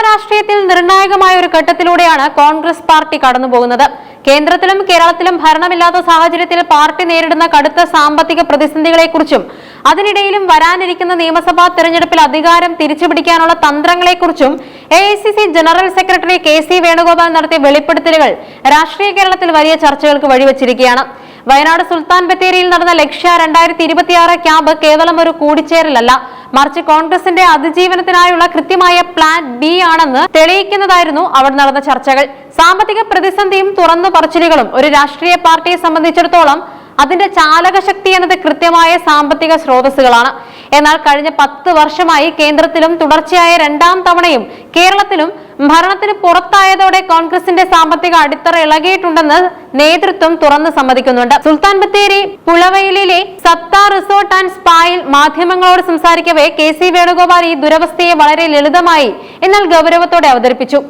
രാഷ്ട്രീയത്തിൽ നിർണായകമായ ഒരു ഘട്ടത്തിലൂടെയാണ് കോൺഗ്രസ് പാർട്ടി കടന്നുപോകുന്നത്. കേന്ദ്രത്തിലും കേരളത്തിലും ഭരണമില്ലാത്ത സാഹചര്യത്തിൽ പാർട്ടി നേരിടുന്ന കടുത്ത സാമ്പത്തിക പ്രതിസന്ധികളെക്കുറിച്ചും അതിനിടയിലും വരാനിരിക്കുന്ന നിയമസഭാ തെരഞ്ഞെടുപ്പിൽ അധികാരം തിരിച്ചുപിടിക്കാനുള്ള തന്ത്രങ്ങളെക്കുറിച്ചും AICC general secretary KC Venugopal നടത്തിയ വെളിപ്പെടുത്തലുകൾ രാഷ്ട്രീയ കേരളത്തിൽ വലിയ ചർച്ചകൾക്ക് വഴിവെച്ചിരിക്കുകയാണ്. വയനാട് സുൽത്താൻ ബത്തേരിയിൽ നടന്ന ലക്ഷ്യ 2026 ക്യാമ്പ് കേവലം ഒരു കൂടിച്ചേരലല്ല, മറിച്ച് കോൺഗ്രസിന്റെ അതിജീവനത്തിനായുള്ള കൃത്യമായ പ്ലാൻ B ആണെന്ന് തെളിയിക്കുന്നതായിരുന്നു അവിടെ നടന്ന ചർച്ചകൾ. സാമ്പത്തിക പ്രതിസന്ധിയും തുറന്നു പറച്ചിലുകളും ഒരു രാഷ്ട്രീയ പാർട്ടിയെ സംബന്ധിച്ചിടത്തോളം അതിന്റെ ചാലകശക്തി എന്നത് കൃത്യമായ സാമ്പത്തിക സ്രോതസ്സുകളാണ്. എന്നാൽ കഴിഞ്ഞ 10 വർഷമായി കേന്ദ്രത്തിലും തുടർച്ചയായ 2ാം തവണയും കേരളത്തിലും ഭരണത്തിന് പുറത്തായതോടെ കോൺഗ്രസിന്റെ സാമ്പത്തിക അടിത്തറ ഇളകിയിട്ടുണ്ടെന്ന് നേതൃത്വം തുറന്ന് സമ്മതിക്കുന്നുണ്ട്. സുൽത്താൻ ബത്തേരി പുളവയിലെ സത്ത റിസോർട്ട് ആൻഡ് സ്പായിൽ മാധ്യമങ്ങളോട് സംസാരിക്കവേ KC വേണുഗോപാൽ ഈ ദുരവസ്ഥയെ വളരെ ലളിതമായി എന്നാൽ ഗൗരവത്തോടെ അവതരിപ്പിച്ചു.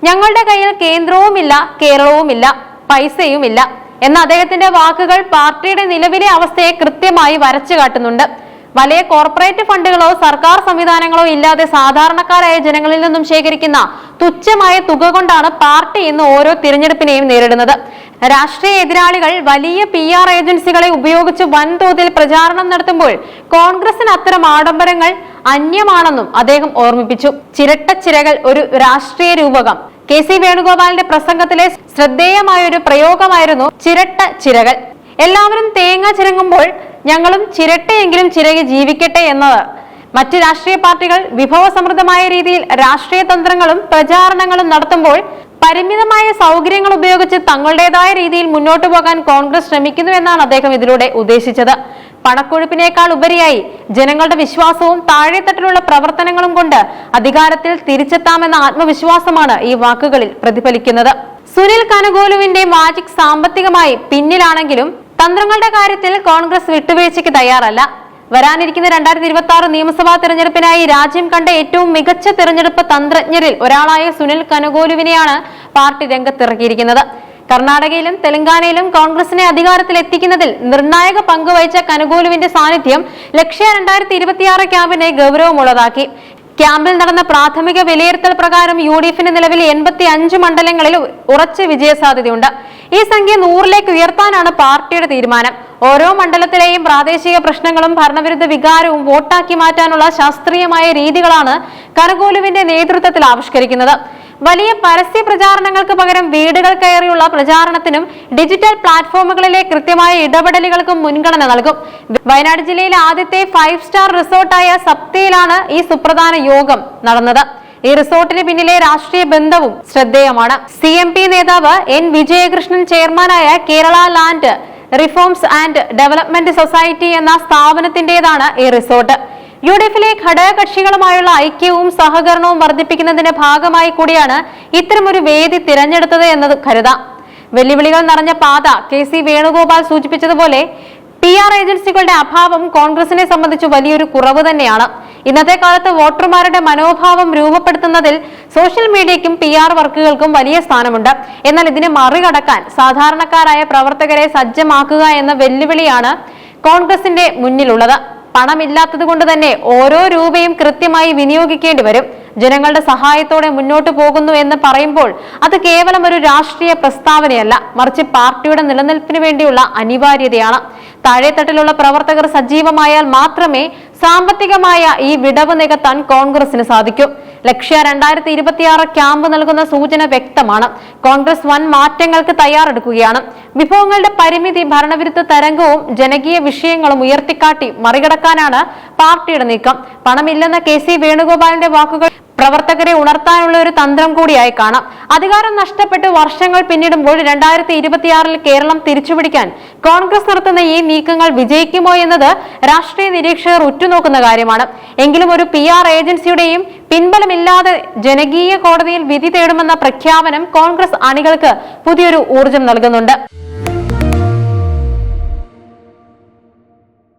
ഞങ്ങളുടെ കയ്യിൽ കേന്ദ്രവുമില്ല, കേരളവുമില്ല, പൈസയുമില്ല എന്ന അദ്ദേഹത്തിന്റെ വാക്കുകൾ പാർട്ടിയുടെ നിലവിലെ അവസ്ഥയെ കൃത്യമായി വരച്ചു കാട്ടുന്നുണ്ട്. വലിയ കോർപ്പറേറ്റ് ഫണ്ടുകളോ സർക്കാർ സംവിധാനങ്ങളോ ഇല്ലാതെ സാധാരണക്കാരായ ജനങ്ങളിൽ നിന്നും ശേഖരിക്കുന്ന തുച്ഛമായ തുക കൊണ്ടാണ് പാർട്ടി ഇന്ന് ഓരോ തിരഞ്ഞെടുപ്പിനെയും നേരിടുന്നത്. രാഷ്ട്രീയ എതിരാളികൾ വലിയ PR ഏജൻസികളെ ഉപയോഗിച്ച് വൻതോതിൽ പ്രചാരണം നടത്തുമ്പോൾ കോൺഗ്രസിന് അത്തരം ആഡംബരങ്ങൾ അന്യമാണെന്നും അദ്ദേഹം ഓർമ്മിപ്പിച്ചു. ചിരട്ടച്ചിരകൾ ഒരു രാഷ്ട്രീയ രൂപകം. KC വേണുഗോപാലിന്റെ പ്രസംഗത്തിലെ ശ്രദ്ധേയമായ ഒരു പ്രയോഗമായിരുന്നു ചിരട്ട ചിരകൾ. എല്ലാവരും തേങ്ങ ചിരങ്ങുമ്പോൾ ഞങ്ങളും ചിരട്ടയെങ്കിലും ചിരകി ജീവിക്കട്ടെ എന്നത്. മറ്റ് രാഷ്ട്രീയ പാർട്ടികൾ വിഭവസമൃദ്ധമായ രീതിയിൽ രാഷ്ട്രീയ തന്ത്രങ്ങളും പ്രചാരണങ്ങളും നടത്തുമ്പോൾ പരിമിതമായ സൗകര്യങ്ങൾ ഉപയോഗിച്ച് തങ്ങളുടേതായ രീതിയിൽ മുന്നോട്ടു പോകാൻ കോൺഗ്രസ് ശ്രമിക്കുന്നു എന്നാണ് അദ്ദേഹം ഇതിലൂടെ ഉദ്ദേശിച്ചത്. പണക്കൊഴുപ്പിനേക്കാൾ ഉപരിയായി ജനങ്ങളുടെ വിശ്വാസവും താഴെത്തട്ടിലുള്ള പ്രവർത്തനങ്ങളും കൊണ്ട് അധികാരത്തിൽ തിരിച്ചെത്താമെന്ന ആത്മവിശ്വാസമാണ് ഈ വാക്കുകളിൽ പ്രതിഫലിക്കുന്നത്. സുനിൽ കനകോലുവിന്റെ മാജിക് സാമ്പത്തികമായി പിന്നിലാണെങ്കിലും തന്ത്രങ്ങളുടെ കാര്യത്തിൽ കോൺഗ്രസ് വിട്ടുവീഴ്ചയ്ക്ക് തയ്യാറല്ല. വരാനിരിക്കുന്ന 2026 നിയമസഭാ തെരഞ്ഞെടുപ്പിനായി രാജ്യം കണ്ട ഏറ്റവും മികച്ച തെരഞ്ഞെടുപ്പ് തന്ത്രജ്ഞരിൽ ഒരാളായ സുനിൽ കനകോലുവിനെയാണ് പാർട്ടി രംഗത്തിറക്കിയിരിക്കുന്നത്. കർണാടകയിലും തെലങ്കാനയിലും കോൺഗ്രസിനെ അധികാരത്തിൽ എത്തിക്കുന്നതിൽ നിർണായക പങ്ക് വഹിച്ച കനകോലുവിന്റെ സാന്നിധ്യം ലക്ഷ്യ 2026 ക്യാമ്പിനെ ഗൗരവമുള്ളതാക്കി. ക്യാമ്പിൽ നടന്ന പ്രാഥമിക വിലയിരുത്തൽ പ്രകാരം UDFന് നിലവിൽ 85 മണ്ഡലങ്ങളിൽ ഉറച്ച വിജയസാധ്യതയുണ്ട്. ഈ സംഖ്യ 100ലേക്ക് ഉയർത്താനാണ് പാർട്ടിയുടെ തീരുമാനം. ഓരോ മണ്ഡലത്തിലെയും പ്രാദേശിക പ്രശ്നങ്ങളും ഭരണവിരുദ്ധ വികാരവും വോട്ടാക്കി മാറ്റാനുള്ള ശാസ്ത്രീയമായ രീതികളാണ് കനകോലുവിന്റെ നേതൃത്വത്തിൽ ആവിഷ്കരിക്കുന്നത്. വലിയ പരസ്യ പ്രചാരണങ്ങൾക്ക് പകരം വീടുകൾ കയറിയുള്ള പ്രചാരണത്തിനും ഡിജിറ്റൽ പ്ലാറ്റ്ഫോമുകളിലെ കൃത്യമായ ഇടപെടലുകൾക്കും മുൻഗണന നൽകും. വയനാട് ജില്ലയിലെ ആദ്യത്തെ 5 സ്റ്റാർ റിസോർട്ടായ സപ്തയിലാണ് ഈ സുപ്രധാന യോഗം നടന്നത്. ഈ റിസോർട്ടിന് പിന്നിലെ രാഷ്ട്രീയ ബന്ധവും ശ്രദ്ധേയമാണ്. CMP നേതാവ് N വിജയകൃഷ്ണൻ ചെയർമാനായ Kerala land reforms and development society എന്ന സ്ഥാപനത്തിന്റേതാണ് ഈ റിസോർട്ട്. UDFിലെ ഘടകകക്ഷികളുമായുള്ള ഐക്യവും സഹകരണവും വർദ്ധിപ്പിക്കുന്നതിന്റെ ഭാഗമായി കൂടിയാണ് ഇത്തരമൊരു വേദി തിരഞ്ഞെടുത്തത് എന്നത് കരുതാം. വെല്ലുവിളികൾ നിറഞ്ഞ പാത KC വേണുഗോപാൽ സൂചിപ്പിച്ചതുപോലെ PR ഏജൻസികളുടെ അഭാവം കോൺഗ്രസിനെ സംബന്ധിച്ച് വലിയൊരു കുറവ് തന്നെയാണ്. ഇന്നത്തെ കാലത്ത് വോട്ടർമാരുടെ മനോഭാവം രൂപപ്പെടുത്തുന്നതിൽ സോഷ്യൽ മീഡിയയ്ക്കും PR വർക്കുകൾക്കും വലിയ സ്ഥാനമുണ്ട്. എന്നാൽ ഇതിനെ മറികടക്കാൻ സാധാരണക്കാരായ പ്രവർത്തകരെ സജ്ജമാക്കുക എന്ന വെല്ലുവിളിയാണ് കോൺഗ്രസിന്റെ മുന്നിലുള്ളത്. പണമില്ലാത്തത് കൊണ്ട് തന്നെ ഓരോ രൂപയും കൃത്യമായി വിനിയോഗിക്കേണ്ടി വരും. ജനങ്ങളുടെ സഹായത്തോടെ മുന്നോട്ട് പോകുന്നു എന്ന് പറയുമ്പോൾ അത് കേവലം ഒരു രാഷ്ട്രീയ പ്രസ്താവനയല്ല, മറിച്ച് പാർട്ടിയുടെ നിലനിൽപ്പിന് വേണ്ടിയുള്ള അനിവാര്യതയാണ്. താഴെത്തട്ടിലുള്ള പ്രവർത്തകർ സജീവമായാൽ മാത്രമേ സാമ്പത്തികമായ ഈ വിടവ് നികത്താൻ കോൺഗ്രസിന് സാധിക്കൂ. ലക്ഷ്യ 2026 ക്യാമ്പ് നൽകുന്ന സൂചന വ്യക്തമാണ്. കോൺഗ്രസ് വൻ മാറ്റങ്ങൾക്ക് തയ്യാറെടുക്കുകയാണ്. വിഭവങ്ങളുടെ പരിമിതി, ഭരണവിരുദ്ധ തരംഗവും ജനകീയ വിഷയങ്ങളും ഉയർത്തിക്കാട്ടി മറികടക്കാനാണ് പാർട്ടിയുടെ നീക്കം. പണമില്ലെന്ന KC വേണുഗോപാലിന്റെ വാക്കുകൾ പ്രവർത്തകരെ ഉണർത്താനുള്ള ഒരു തന്ത്രം കൂടിയായി കാണാം. അധികാരം നഷ്ടപ്പെട്ട് വർഷങ്ങൾ പിന്നിടുമ്പോൾ 2026 കേരളം തിരിച്ചുപിടിക്കാൻ കോൺഗ്രസ് നടത്തുന്ന ഈ നീക്കങ്ങൾ വിജയിക്കുമോ എന്നത് രാഷ്ട്രീയ നിരീക്ഷകർ ഉറ്റുനോക്കുന്ന കാര്യമാണ്. എങ്കിലും ഒരു PR ഏജൻസിയുടെയും പിൻബലമില്ലാതെ ജനകീയ കോടതിയിൽ വിധി തേടുമെന്ന പ്രഖ്യാപനം കോൺഗ്രസ് അണികൾക്ക് പുതിയൊരു ഊർജം നൽകുന്നുണ്ട്.